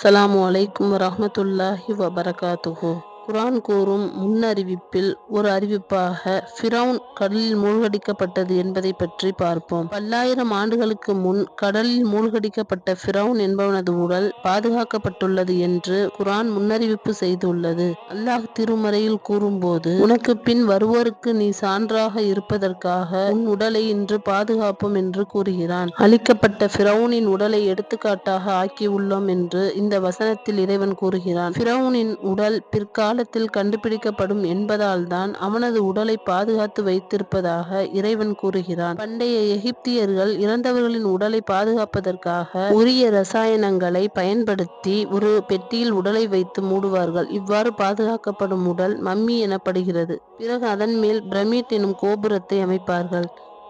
அஸ்ஸலாமு அலைக்கும் வரஹ்மத்துல்லாஹி வபரகாத்துஹு. குர்ஆன் கூறும் முன்னறிவிப்பில் ஒரு அறிவிப்பாக ஃபிரவுன் கடலில் மூழ்கடிக்கப்பட்டது என்பதை பற்றி பார்ப்போம். பல்லாயிரம் ஆண்டுகளுக்கு முன் கடலில் மூழ்கடிக்கப்பட்ட ஃபிரவுன் என்பவனது உடல் பாதுகாக்கப்பட்டுள்ளது என்று குர்ஆன் முன்னறிவிப்பு செய்துள்ளது. அல்லாஹ் திருமறையில் கூறும்போது, உனக்கு பின் வருவோருக்கு நீ சான்றாக இருப்பதற்காக உன் உடலை இன்று பாதுகாப்போம் என்று கூறுகிறான். அழிக்கப்பட்ட ஃபிரவுனின் உடலை எடுத்துக்காட்டாக ஆக்கியுள்ளோம் என்று இந்த வசனத்தில் இறைவன் கூறுகிறான். ஃபிரவுனின் உடல் பிற்காலத்தில் கண்டுபிடிக்கப்படும் என்பதால்தான் அவனது உடலை பாதுகாத்து வைத்திருப்பதாக இறைவன் கூறுகிறான். பண்டைய எகிப்தியர்கள் இறந்தவர்களின் உடலை பாதுகாப்பதற்காக உரிய ரசாயனங்களை பயன்படுத்தி ஒரு பெட்டியில் உடலை வைத்து மூடுவார்கள். இவ்வாறு பாதுகாக்கப்படும் உடல் மம்மி எனப்படுகிறது. பிறகு அதன் மேல் பிரமிட் எனும் கோபுரத்தை அமைப்பார்கள்.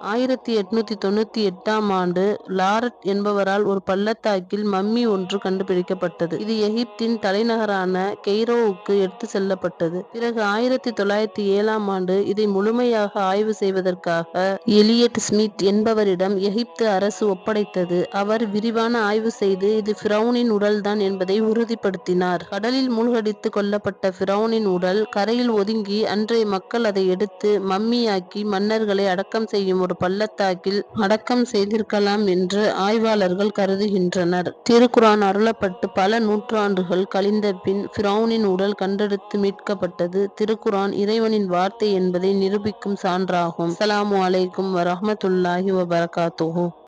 1898ஆம் ஆண்டு லாரட் என்பவரால் ஒரு பள்ளத்தாக்கில் மம்மி ஒன்று கண்டுபிடிக்கப்பட்டது. இது எகிப்தின் தலைநகரான கெய்ரோவுக்கு எடுத்து செல்லப்பட்டது. பிறகு 1907ஆம் ஆண்டு இதை முழுமையாக ஆய்வு செய்வதற்காக எலியட் ஸ்மித் என்பவரிடம் எகிப்து அரசு ஒப்படைத்தது. அவர் விரிவான ஆய்வு செய்து இது ஃபிரவுனின் உடல்தான் என்பதை உறுதிப்படுத்தினார். கடலில் மூழ்கடித்து கொல்லப்பட்ட ஃபிரவுனின் உடல் கரையில் ஒதுங்கி அன்றைய மக்கள் அதை எடுத்து மம்மியாக்கி மன்னர்களை அடக்கம் செய்யும் ஒரு பள்ளத்தாக்கில் அடக்கம் செய்திருக்கலாம் என்று ஆய்வாளர்கள் கருதுகின்றனர். திருக்குர்ஆன் அருளப்பட்டு பல நூற்றாண்டுகள் கழிந்த பின் ஃபிரவுனின் உடல் கண்டெடுத்து மீட்கப்பட்டது. திருக்குர்ஆன் இறைவனின் வார்த்தை என்பதை நிரூபிக்கும் சான்றாகும். அஸ்ஸலாமு அலைக்கும் வரஹ்மத்துல்லாஹி வபரகாத்துஹு.